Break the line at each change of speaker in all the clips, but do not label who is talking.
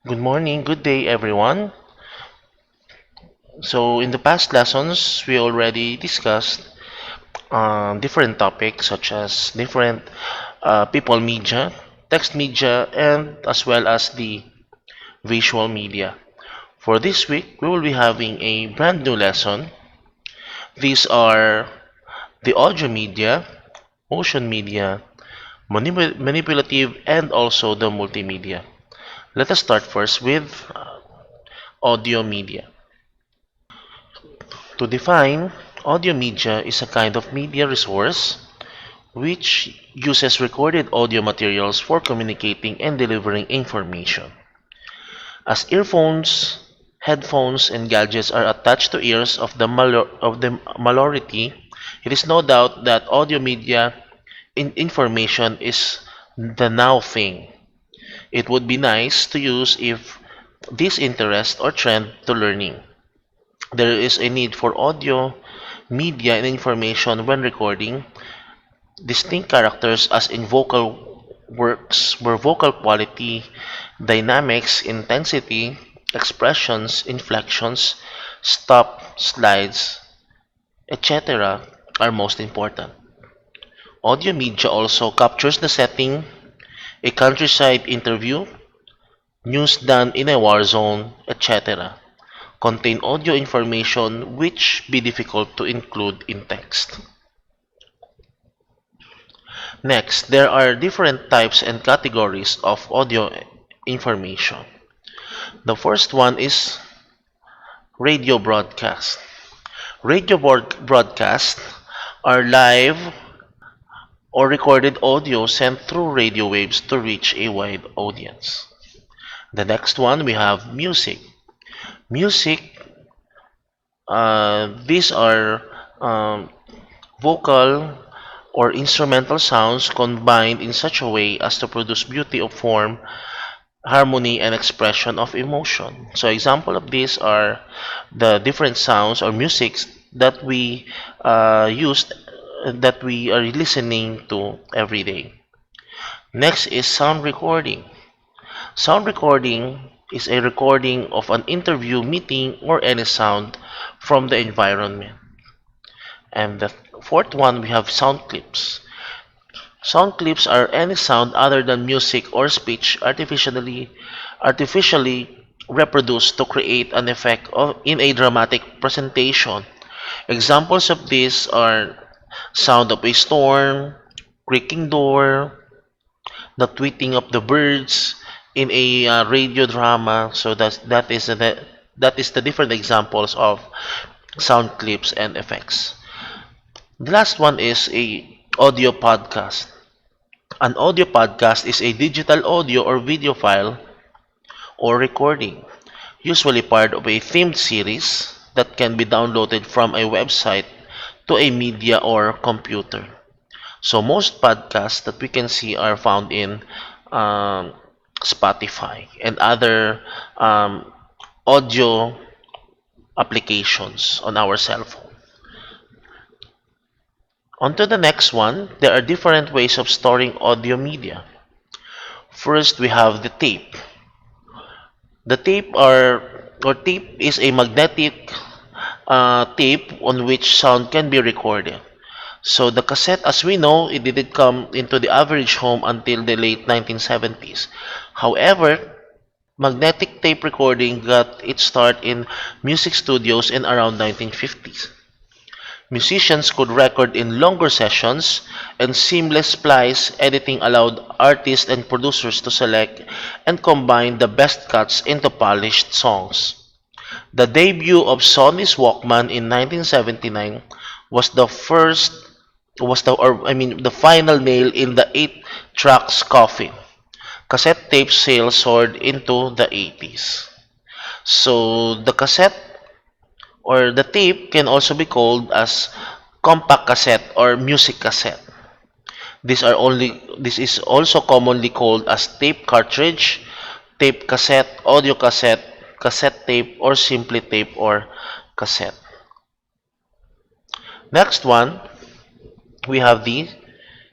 Good morning, good day, everyone. So, in the past lessons, we already discussed different topics such as different people media, text media, and as well as the visual media. For this week, we will be having a brand new lesson. These are the audio media, motion media, manipulative, and also the multimedia. Let us start first with audio media. To define, audio media is a kind of media resource which uses recorded audio materials for communicating and delivering information. As earphones, headphones, and gadgets are attached to ears of the majority, it is no doubt that audio media information is the now thing. It would be nice to use if this interest or trend to learning. There is a need for audio media and information when recording distinct characters as in vocal works where vocal quality, dynamics, intensity, expressions, inflections, stop, slides, etc. are most important. Audio media also captures the setting, a countryside interview, news done in a war zone, etc. Contain audio information which be difficult to include in text. Next, there are different types and categories of audio information. The first one is radio broadcast. Broadcasts are live or recorded audio sent through radio waves to reach a wide audience. The next one we have music. Music, these are vocal or instrumental sounds combined in such a way as to produce beauty of form, harmony, and expression of emotion. So example of these are the different sounds or musics that we used that we are listening to every day. Next is sound recording. Sound recording is a recording of an interview, meeting, or any sound from the environment. And the fourth one, we have sound clips. Sound clips are any sound other than music or speech artificially reproduced to create an effect in a dramatic presentation. Examples of these are sound of a storm, creaking door, the tweeting of the birds in a radio drama. So that is the different examples of sound clips and effects. The last one is a audio podcast. An audio podcast is a digital audio or video file or recording, usually part of a themed series that can be downloaded from a website to a media or computer. So most podcasts that we can see are found in um, Spotify and other audio applications on our cell phone. On to the next one, there are different ways of storing audio media. First, we have the tape. The tape is a magnetic tape on which sound can be recorded. So the cassette, as we know, it didn't come into the average home until the late 1970s. However, magnetic tape recording got its start in music studios in around 1950s. Musicians could record in longer sessions, and seamless splice editing allowed artists and producers to select and combine the best cuts into polished songs. The debut of Sony's Walkman in 1979 was the first was the or I mean the final nail in the 8 tracks coffin. Cassette tape sales soared into the 80s. So the cassette or the tape can also be called as compact cassette or music cassette. This is also commonly called as tape cartridge, tape cassette, audio cassette, cassette tape, or simply tape or cassette. Next one, we have the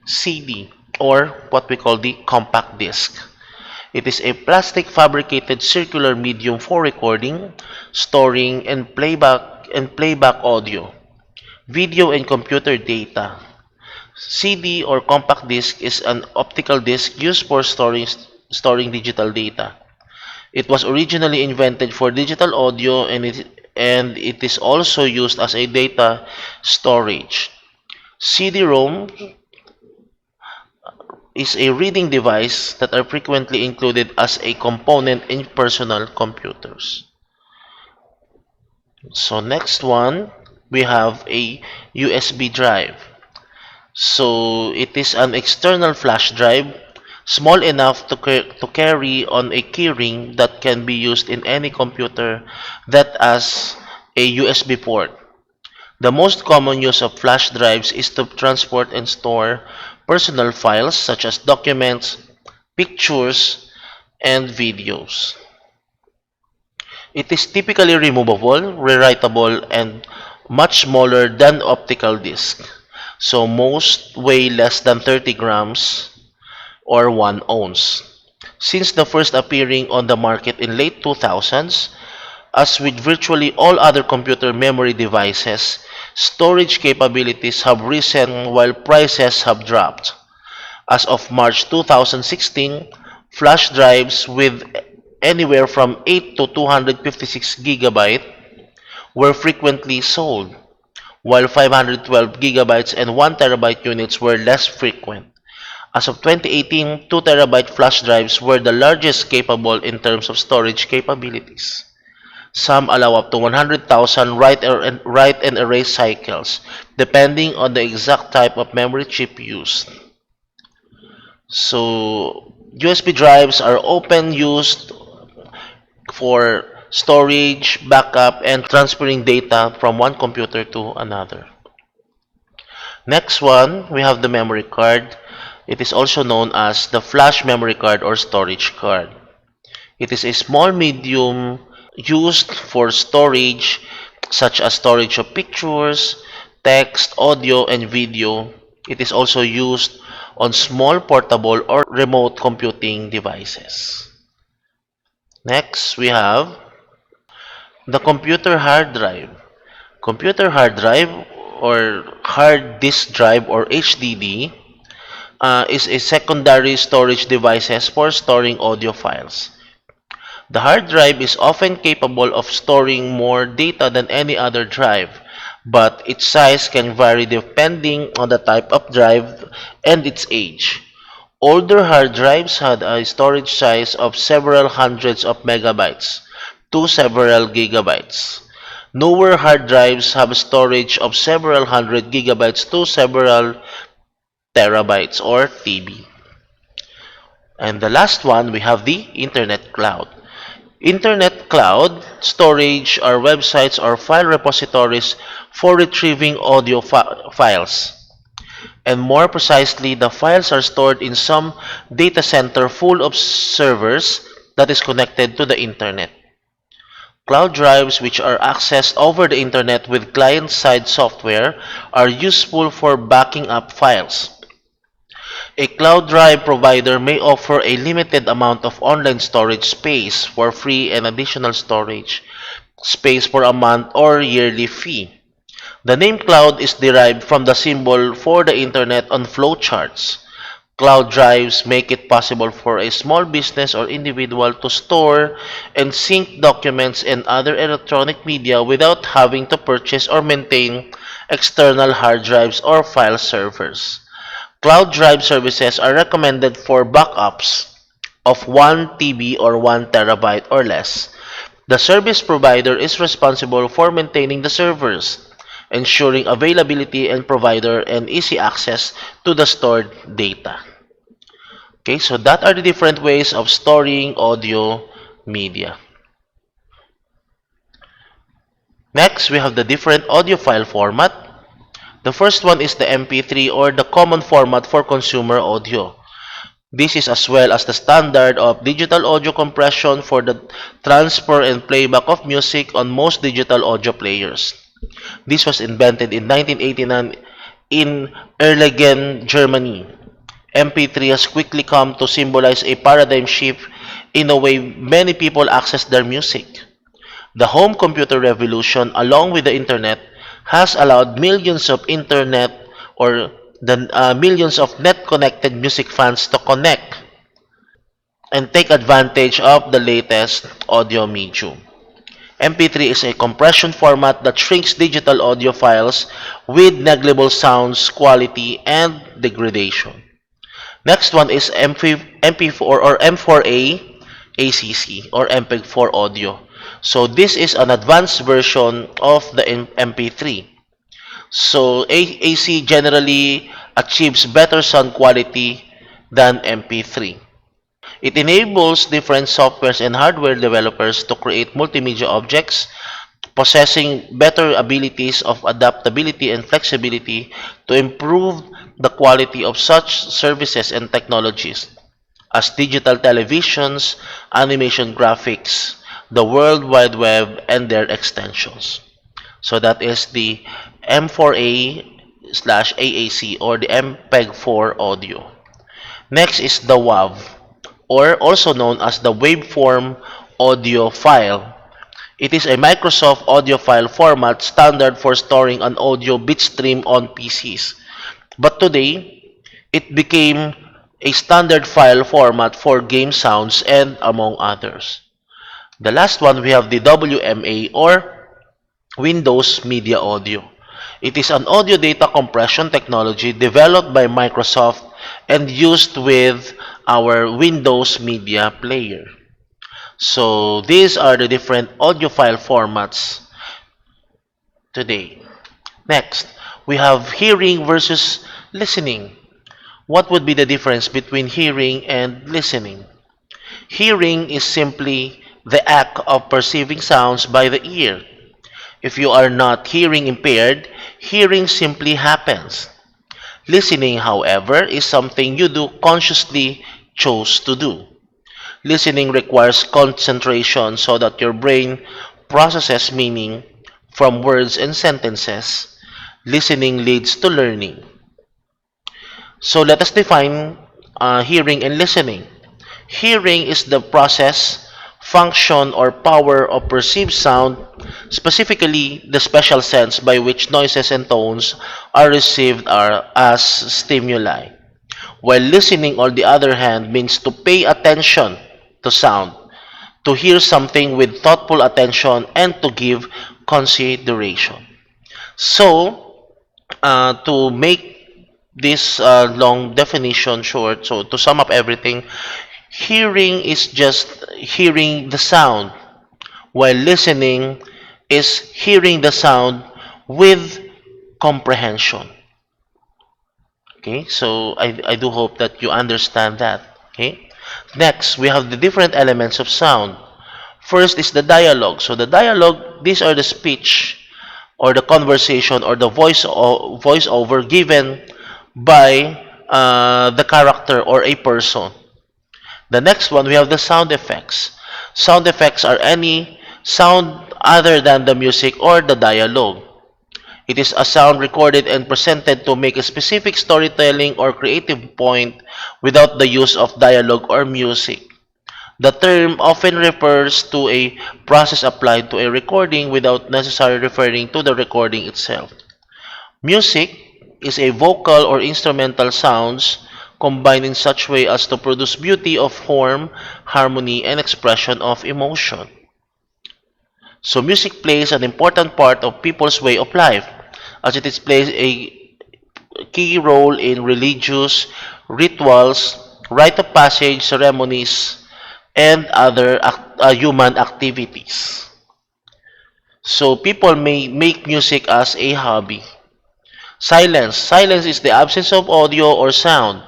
CD or what we call the compact disc. It is a plastic fabricated circular medium for recording, storing, and playback audio, video, and computer data. CD or compact disc is an optical disc used for storing digital data. It was originally invented for digital audio and it is also used as a data storage. CD-ROM is a reading device that are frequently included as a component in personal computers. So next one, we have a USB drive. So it is an external flash drive, small enough to carry on a keyring that can be used in any computer that has a USB port. The most common use of flash drives is to transport and store personal files such as documents, pictures, and videos. It is typically removable, rewritable, and much smaller than optical disc. So most weigh less than 30 grams or 1 ounce. Since the first appearing on the market in late 2000s, as with virtually all other computer memory devices, storage capabilities have risen while prices have dropped. As of March 2016, flash drives with anywhere from 8 to 256 gigabyte were frequently sold, while 512 gigabytes and 1 terabyte units were less frequent. As of 2018, 2 terabyte flash drives were the largest capable in terms of storage capabilities. Some allow up to 100,000 write and erase cycles, depending on the exact type of memory chip used. So, USB drives are often used for storage, backup, and transferring data from one computer to another. Next one, we have the memory card. It is also known as the flash memory card or storage card. It is a small medium used for storage, such as storage of pictures, text, audio, and video. It is also used on small portable or remote computing devices. Next, we have the computer hard drive. Computer hard drive or hard disk drive or HDD is a secondary storage devices for storing audio files. The hard drive is often capable of storing more data than any other drive, but its size can vary depending on the type of drive and its age. Older hard drives had a storage size of several hundreds of megabytes to several gigabytes. Newer hard drives have storage of several hundred gigabytes to several terabytes or TB. And the last one, we have the Internet Cloud. Internet cloud storage are websites or file repositories for retrieving audio files. And more precisely, the files are stored in some data center full of servers that is connected to the internet. Cloud drives, which are accessed over the internet with client-side software, are useful for backing up files. A cloud drive provider may offer a limited amount of online storage space for free and additional storage space for a month or yearly fee. The name cloud is derived from the symbol for the internet on flowcharts. Cloud drives make it possible for a small business or individual to store and sync documents and other electronic media without having to purchase or maintain external hard drives or file servers. Cloud drive services are recommended for backups of 1 TB or 1 terabyte or less. The service provider is responsible for maintaining the servers, ensuring availability and provider and easy access to the stored data. Okay, so that are the different ways of storing audio media. Next, we have the different audio file format. The first one is the MP3 or the common format for consumer audio. This is as well as the standard of digital audio compression for the transfer and playback of music on most digital audio players. This was invented in 1989 in Erlangen, Germany. MP3 has quickly come to symbolize a paradigm shift in a way many people access their music. The home computer revolution, along with the internet, has allowed millions of internet or the millions of net-connected music fans to connect and take advantage of the latest audio medium. MP3 is a compression format that shrinks digital audio files with negligible sounds quality and degradation. Next one is MP4 or M4A ACC or MPEG-4 audio. So this is an advanced version of the MP3. So AC generally achieves better sound quality than MP3. It enables different softwares and hardware developers to create multimedia objects, possessing better abilities of adaptability and flexibility to improve the quality of such services and technologies as digital televisions, animation graphics, the World Wide Web, and their extensions. So that is the M4A slash AAC or the MPEG-4 audio. Next is the WAV, or also known as the waveform audio file. It is a Microsoft audio file format standard for storing an audio bitstream on PCs. But today, it became a standard file format for game sounds and among others. The last one, we have the WMA or Windows Media Audio. It is an audio data compression technology developed by Microsoft and used with our Windows Media Player. So these are the different audio file formats today. Next, we have hearing versus listening. What would be the difference between hearing and listening? Hearing is simply the act of perceiving sounds by the ear. If you are not hearing impaired, hearing simply happens. Listening, however, is something you do consciously chose to do. Listening requires concentration so that your brain processes meaning from words and sentences. Listening leads to learning. So let us define hearing and listening. Hearing is the process, function, or power of perceived sound, specifically the special sense by which noises and tones are received as stimuli. While listening, on the other hand, means to pay attention to sound, to hear something with thoughtful attention, and to give consideration. So, to make this long definition short, so to sum up everything, hearing is just hearing the sound, while listening is hearing the sound with comprehension. Okay, so I do hope that you understand that. Okay, next we have the different elements of sound. First is the dialogue. So the dialogue, these are the speech or the conversation or the voiceover given by the character or a person. The next one, we have the sound effects. Sound effects are any sound other than the music or the dialogue. It is a sound recorded and presented to make a specific storytelling or creative point without the use of dialogue or music. The term often refers to a process applied to a recording without necessarily referring to the recording itself. Music is a vocal or instrumental sounds combined in such way as to produce beauty of form, harmony, and expression of emotion. So music plays an important part of people's way of life, as it plays a key role in religious rituals, rite of passage ceremonies, and other human activities. So people may make music as a hobby. Silence. Silence is the absence of audio or sound.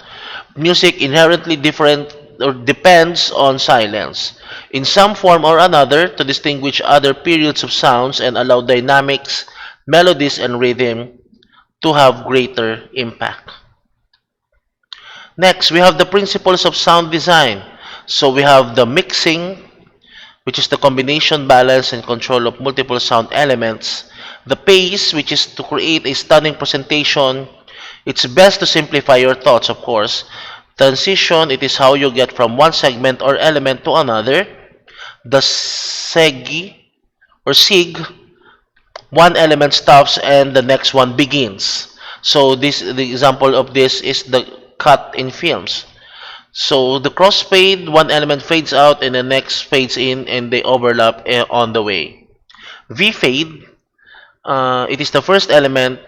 Music inherently different or depends on silence in some form or another to distinguish other periods of sounds and allow dynamics, melodies, and rhythm to have greater impact. Next, we have the principles of sound design. So we have the mixing, which is the combination, balance, and control of multiple sound elements. The pace, which is to create a stunning presentation. It's best to simplify your thoughts, of course. Transition, it is how you get from one segment or element to another. The segi or sig, one element stops and the next one begins. So the example of this is the cut in films. So the cross fade, one element fades out and the next fades in and they overlap on the way. V fade, it is the first element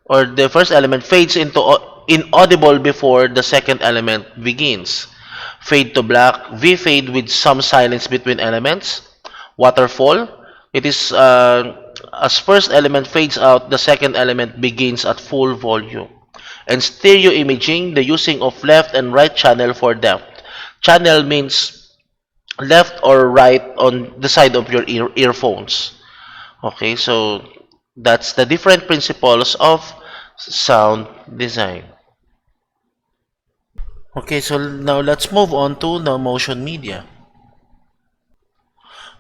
or the first element fades into inaudible before the second element begins. Fade to black, V fade with some silence between elements. Waterfall, it is as first element fades out, the second element begins at full volume. And stereo imaging, the using of left and right channel for depth. Channel means left or right on the side of your earphones. Okay, so that's the different principles of sound design. Okay, so now let's move on to the motion media.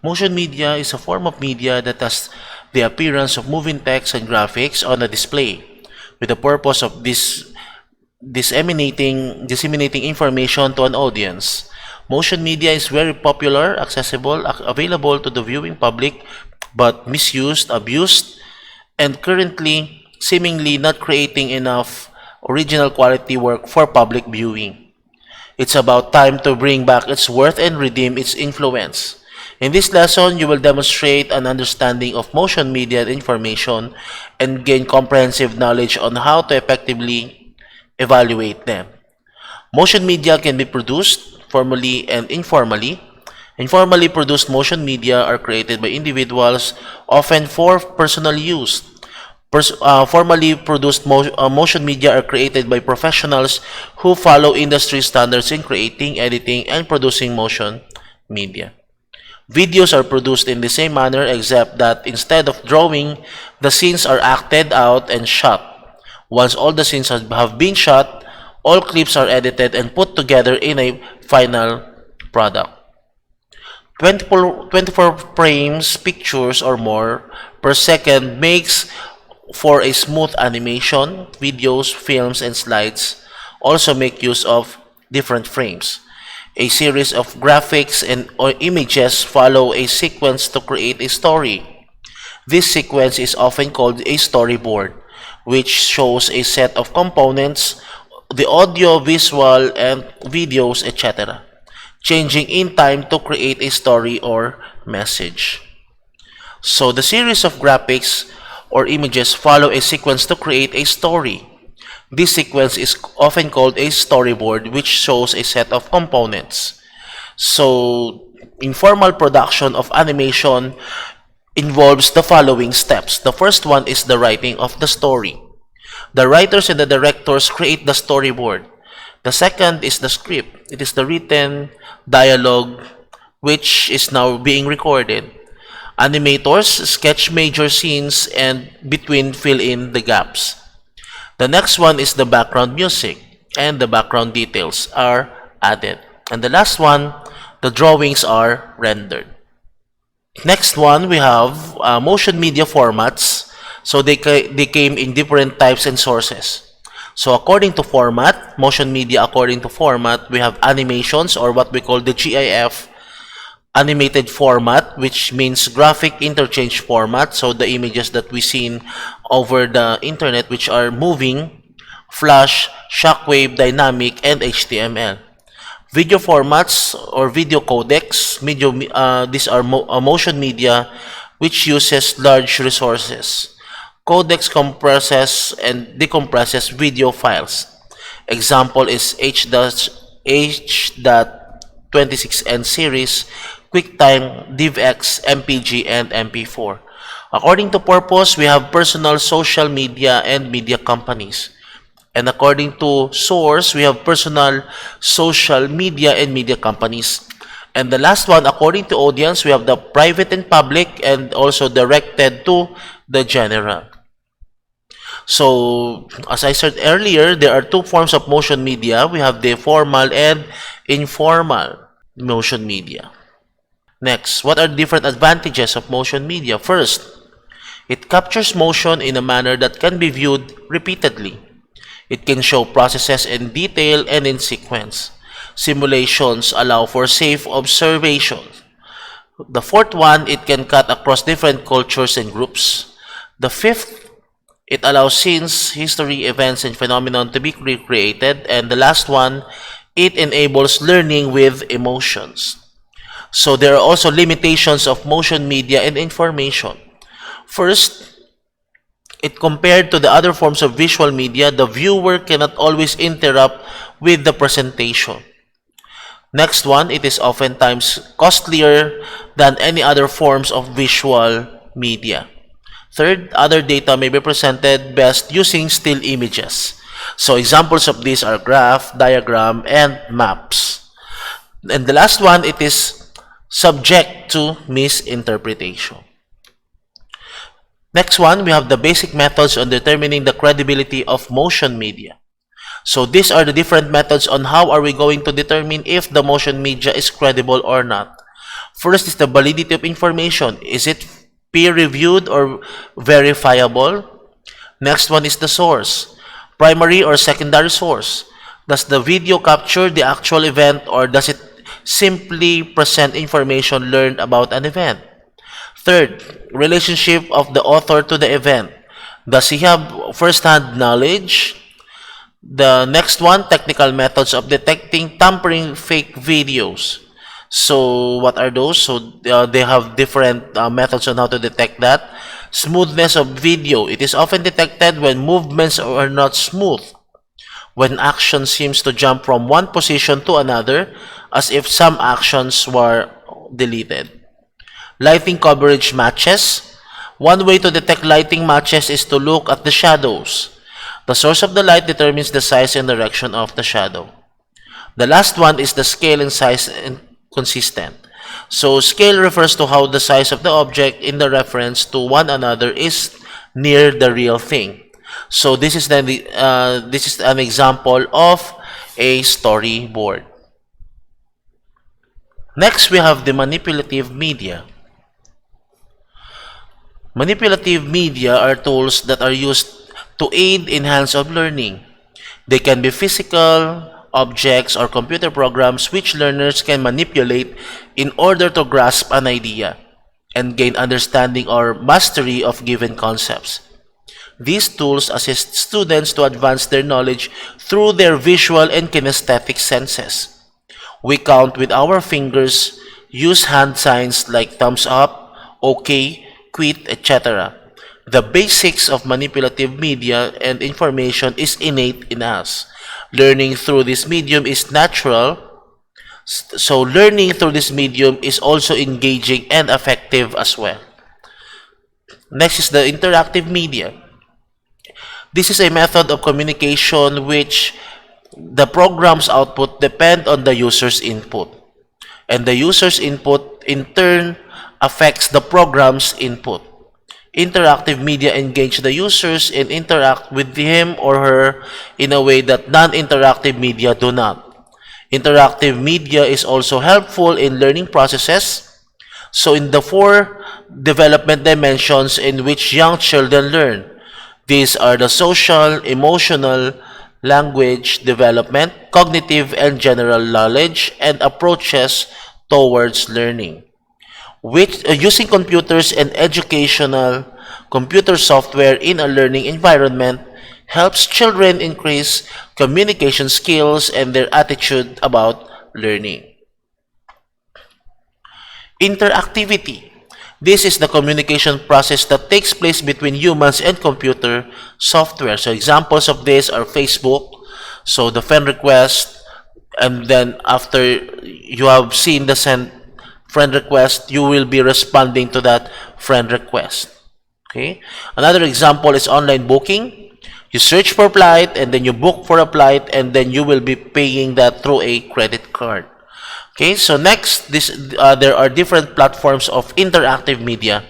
Motion media is a form of media that has the appearance of moving text and graphics on a display with the purpose of disseminating information to an audience. Motion media is very popular, accessible, available to the viewing public, but misused, abused, and currently seemingly not creating enough original quality work for public viewing. It's about time to bring back its worth and redeem its influence. In this lesson, you will demonstrate an understanding of motion media and information and gain comprehensive knowledge on how to effectively evaluate them. Motion media can be produced formally and informally. Informally produced motion media are created by individuals, often for personal use. Formally produced motion media are created by professionals who follow industry standards in creating, editing, and producing motion media. Videos are produced in the same manner except that instead of drawing, the scenes are acted out and shot. Once all the scenes have been shot, all clips are edited and put together in a final product. 24 frames, pictures or more per second makes for a smooth animation. Videos, films, and slides also make use of different frames. A series of graphics and or images follow a sequence to create a story. This sequence is often called a storyboard, which shows a set of components, the audio, visual, and videos, etc., changing in time to create a story or message. So the series of graphics or images follow a sequence to create a story. This sequence is often called a storyboard, which shows a set of components. So, informal production of animation involves the following steps. The first one is the writing of the story. The writers and the directors create the storyboard. The second is the script. It is the written dialogue which is now being recorded. Animators sketch major scenes and between fill in the gaps. The next one is the background music, and the background details are added. And the last one, the drawings are rendered. Next one, we have motion media formats. So they came in different types and sources. So according to format, motion media according to format, we have animations or what we call the GIF, animated format, which means graphic interchange format. So the images that we seen over the internet, which are moving, flash, shockwave, dynamic, and HTML. Video formats or video codecs, these are motion media which uses large resources. Codecs compresses and decompresses video files. Example is H.26n series, QuickTime, DivX, MPG, and MP4. According to purpose, we have personal, social media, and media companies. And according to source, we have personal, social, media, and media companies. And the last one, according to audience, we have the private and public, and also directed to the general. So, as I said earlier, there are two forms of motion media. We have the formal and informal motion media. Next, what are different advantages of motion media? First, it captures motion in a manner that can be viewed repeatedly. It can show processes in detail and in sequence. Simulations allow for safe observation. The fourth one, it can cut across different cultures and groups. The fifth, it allows scenes, history, events, and phenomenon to be recreated. And the last one, it enables learning with emotions. So there are also limitations of motion media and information. First, it compared to the other forms of visual media, the viewer cannot always interrupt with the presentation. Next one, it is oftentimes costlier than any other forms of visual media. Third, other data may be presented best using still images. So examples of these are graph, diagram, and maps. And the last one, it is subject to misinterpretation. Next one, we have the basic methods on determining the credibility of motion media. So these are the different methods on how are we going to determine if the motion media is credible or not. First is the validity of information. Is it peer-reviewed or verifiable? Next one is the source. Primary or secondary source. Does the video capture the actual event or does it simply present information learned about an event? Third, relationship of the author to the event. Does he have first-hand knowledge? The next one, technical methods of detecting tampering fake videos. So what are those? So they have different methods on how to detect that. Smoothness of video. It is often detected when movements are not smooth. When action seems to jump from one position to another, as if some actions were deleted. Lighting coverage matches. One way to detect lighting matches is to look at the shadows. The source of the light determines the size and direction of the shadow. The last one is the scale and size consistent. So scale refers to how the size of the object in the reference to one another is near the real thing. So this is an example of a storyboard. Next, we have the manipulative media. Manipulative media are tools that are used to aid in hands-on learning. They can be physical objects or computer programs which learners can manipulate in order to grasp an idea and gain understanding or mastery of given concepts. These tools assist students to advance their knowledge through their visual and kinesthetic senses. We count with our fingers, use hand signs like thumbs up, okay, quit, etc. The basics of manipulative media and information is innate in us. Learning through this medium is natural, so learning through this medium is also engaging and effective as well. Next is the interactive media. This is a method of communication which the program's output depend on the user's input. And the user's input in turn affects the program's input. Interactive media engage the users and interact with him or her in a way that non-interactive media do not. Interactive media is also helpful in learning processes. So in the 4 development dimensions in which young children learn, these are the social, emotional, language development, cognitive and general knowledge, and approaches towards learning. Using computers and educational computer software in a learning environment helps children increase communication skills and their attitude about learning. Interactivity. This is the communication process that takes place between humans and computer software. So examples of this are Facebook, so the friend request, and then after you have seen the send friend request, you will be responding to that friend request. Okay. Another example is online booking. You search for flight and then you book for a flight and then you will be paying that through a credit card. Okay, so next, there are different platforms of interactive media.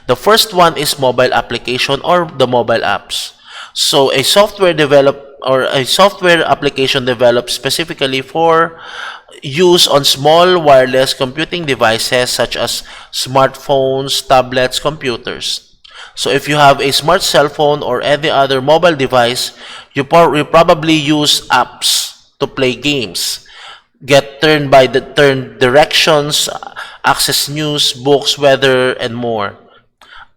The first one is mobile application or the mobile apps. So a software application developed specifically for use on small wireless computing devices such as smartphones, tablets, computers. So if you have a smart cell phone or any other mobile device, You probably use apps to play games, get turn directions, access news, books, weather, and more.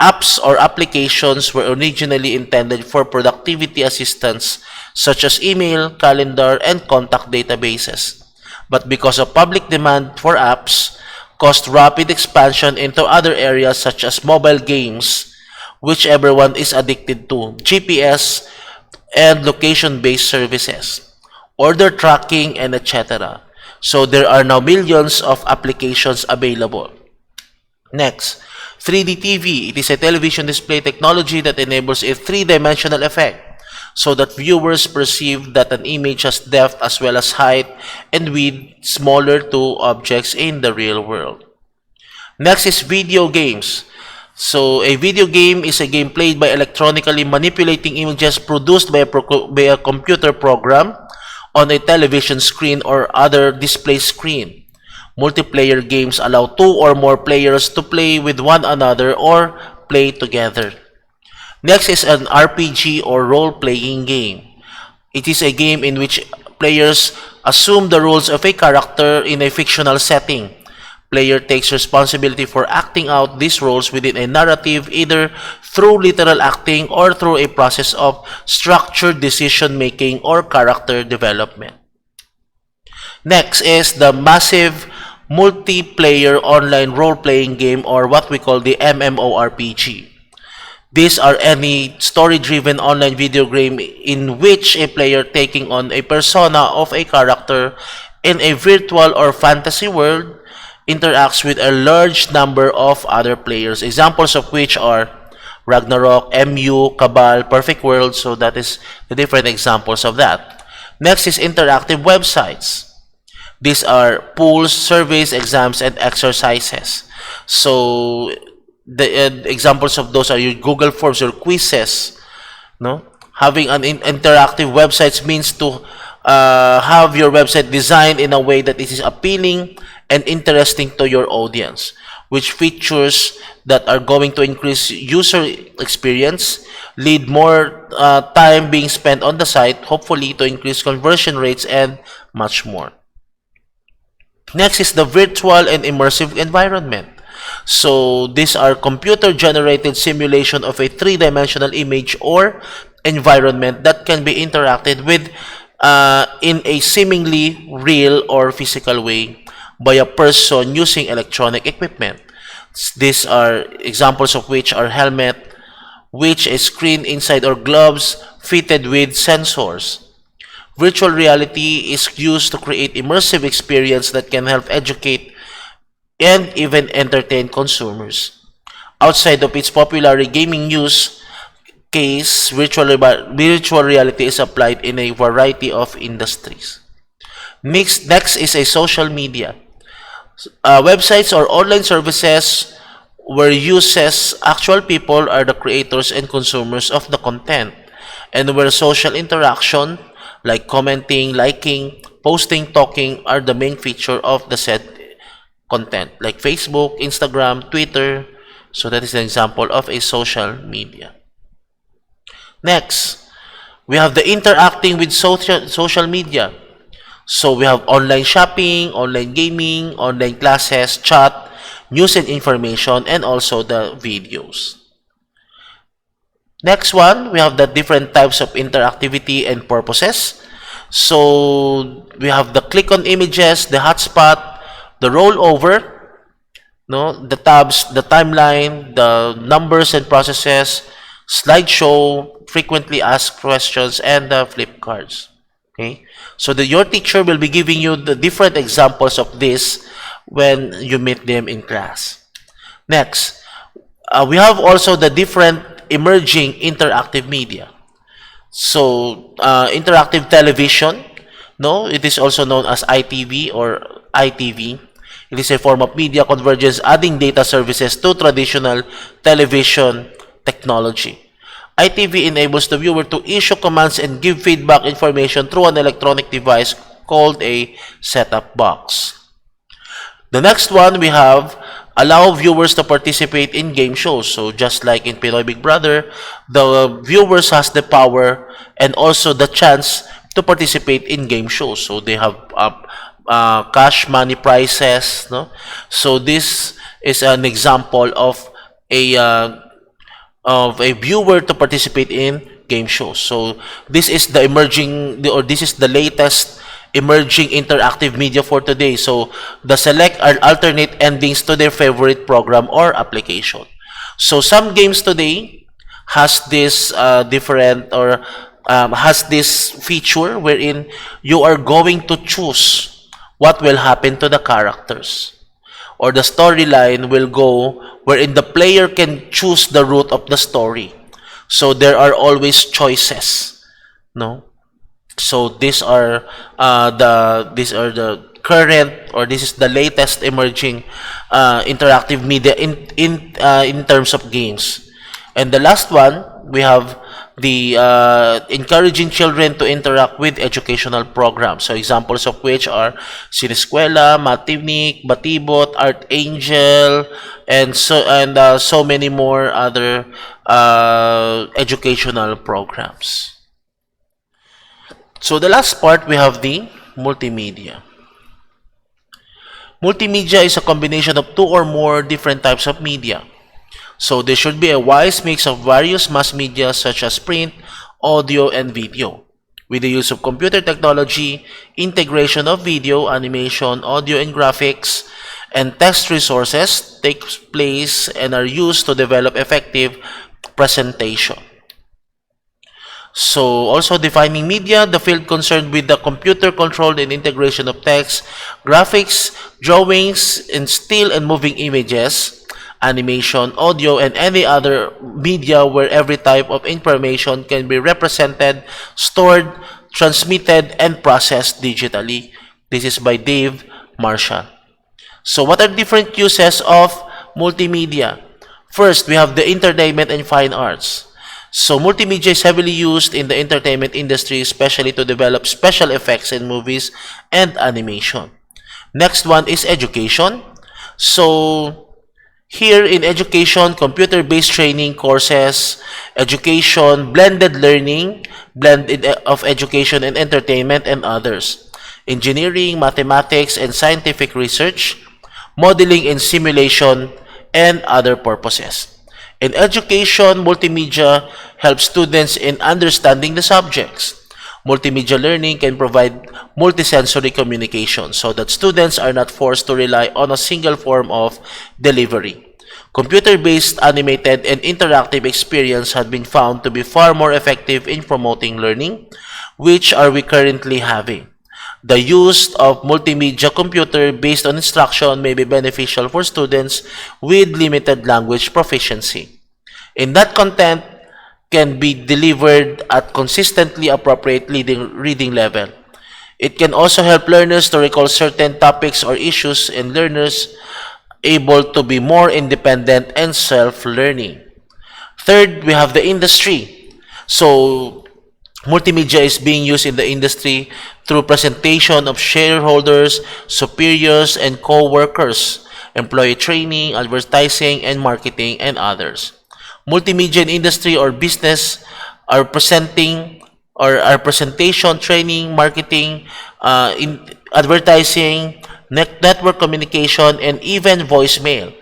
Apps or applications were originally intended for productivity assistance such as email, calendar, and contact databases. But because of public demand for apps, caused rapid expansion into other areas such as mobile games, which everyone is addicted to, GPS, and location-based services, order tracking, and etc. So there are now millions of applications available. Next, 3D TV. It is a television display technology that enables a three-dimensional effect so that viewers perceive that an image has depth as well as height and width smaller to objects in the real world. Next is video games. So a video game is a game played by electronically manipulating images produced by a computer program on a television screen or other display screen. Multiplayer games allow two or more players to play with one another or play together. Next is an RPG or role-playing game. It is a game in which players assume the roles of a character in a fictional setting. Player takes responsibility for acting out these roles within a narrative either through literal acting or through a process of structured decision-making or character development. Next is the massive multiplayer online role-playing game, or what we call the MMORPG. These are any story-driven online video game in which a player taking on a persona of a character in a virtual or fantasy world interacts with a large number of other players. Examples of which are Ragnarok, MU, Cabal, Perfect World. So that is the different examples of that. Next is interactive websites. These are polls, surveys, exams, and exercises. So the examples of those are your Google Forms or quizzes. No, having an interactive websites means to have your website designed in a way that it is appealing and interesting to your audience, which features that are going to increase user experience, lead more time being spent on the site, hopefully to increase conversion rates, and much more. Next is the virtual and immersive environment. So these are computer-generated simulation of a three-dimensional image or environment that can be interacted with in a seemingly real or physical way by a person using electronic equipment. These are examples of which are helmet, which a screen inside, or gloves fitted with sensors. Virtual reality is used to create immersive experience that can help educate and even entertain consumers. Outside of its popular gaming use case, virtual reality is applied in a variety of industries. Next is a social media. Websites or online services where uses actual people are the creators and consumers of the content, and where social interaction like commenting, liking, posting, talking are the main feature of the said content, like Facebook, Instagram, Twitter. So that is an example of a social media. Next, we have the interacting with social media. So we have online shopping, online gaming, online classes, chat, news and information, and also the videos. Next one, we have the different types of interactivity and purposes. So we have the click on images, the hotspot, the rollover, no, the tabs, the timeline, the numbers and processes, slideshow, frequently asked questions, and the flip cards. Okay, so your teacher will be giving you the different examples of this when you meet them in class. Next, we have also the different emerging interactive media. So interactive television, no, it is also known as ITV or ITV. It is a form of media convergence adding data services to traditional television technology. ITV enables the viewer to issue commands and give feedback information through an electronic device called a set-top box. The next one we have allow viewers to participate in game shows. So just like in Pinoy Big Brother, the viewers has the power and also the chance to participate in game shows. So they have cash money prizes, no? So this is an example a uh, of a viewer to participate in game shows. So this is the or this is the latest emerging interactive media for today. So the select are alternate endings to their favorite program or application. So some games today has this different or has this feature wherein you are going to choose what will happen to the characters, or the storyline will go wherein the player can choose the route of the story. So there are always choices, no? So these are the current, or this is the latest emerging interactive media in terms of games. And the last one, we have the encouraging children to interact with educational programs. So examples of which are Sineskwela, Mativnik, Batibot, Art Angel, and so many more other educational programs. So the last part, we have the multimedia. Multimedia is a combination of two or more different types of media. So there should be a wise mix of various mass media such as print, audio, and video. With the use of computer technology, integration of video, animation, audio and graphics, and text resources takes place and are used to develop effective presentation. So also defining media, the field concerned with the computer controlled and integration of text, graphics, drawings, and still and moving images, animation, audio, and any other media where every type of information can be represented, stored, transmitted, and processed digitally. This is by Dave Marshall. So what are different uses of multimedia? First, we have the entertainment and fine arts. So multimedia is heavily used in the entertainment industry, especially to develop special effects in movies and animation. Next one is education. So here in education, computer-based training courses, education, blended learning, blended of education and entertainment, and others. Engineering, mathematics, and scientific research, modeling and simulation, and other purposes. In education, multimedia helps students in understanding the subjects. Multimedia learning can provide multisensory communication so that students are not forced to rely on a single form of delivery. Computer-based animated and interactive experience have been found to be far more effective in promoting learning, which are we currently having. The use of multimedia computer based on instruction may be beneficial for students with limited language proficiency. In that content can be delivered at consistently appropriate reading level. It can also help learners to recall certain topics or issues, and learners able to be more independent and self-learning. Third, we have the industry. So multimedia is being used in the industry through presentation of shareholders, superiors, and co-workers, employee training, advertising, and marketing, and others. Multimedia in industry or business are presenting or are presentation, training, marketing, in advertising, network communication, and even voicemail.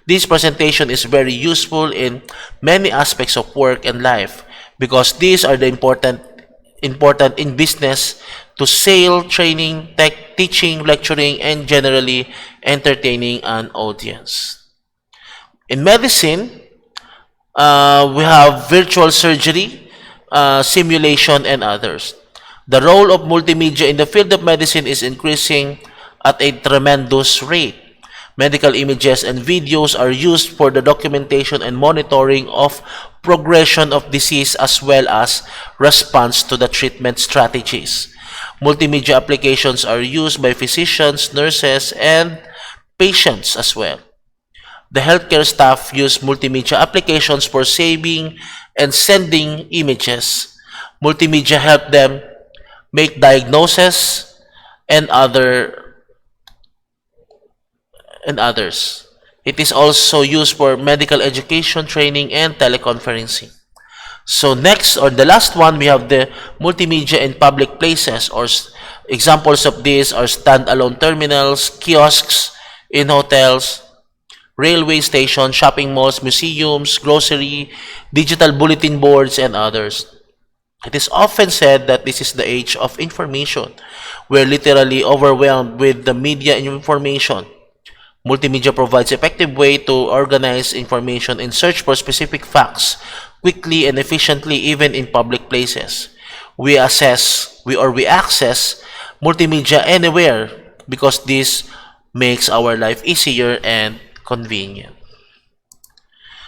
This presentation is very useful in many aspects of work and life because these are the important in business to sale, training, tech, teaching, lecturing, and generally entertaining an audience. In medicine, we have virtual surgery, simulation, and others. The role of multimedia in the field of medicine is increasing at a tremendous rate. Medical images and videos are used for the documentation and monitoring of progression of disease as well as response to the treatment strategies. Multimedia applications are used by physicians, nurses, and patients as well. The healthcare staff use multimedia applications for saving and sending images. Multimedia help them make diagnosis and others. It is also used for medical education, training, and teleconferencing. So next, or the last one, we have the multimedia in public places, or examples of these are standalone terminals, kiosks in hotels, railway stations, shopping malls, museums, grocery, digital bulletin boards, and others. It is often said that this is the age of information. We're literally overwhelmed with the media and information. Multimedia provides effective way to organize information and search for specific facts quickly and efficiently even in public places. We access multimedia anywhere because this makes our life easier and convenient.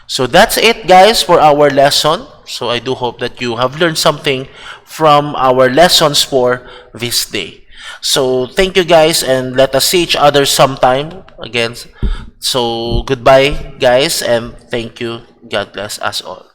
So that's it, guys, for our lesson. So I do hope that you have learned something from our lessons for this day. So thank you, guys, and let us see each other sometime again. So goodbye, guys, and thank you. God bless us all.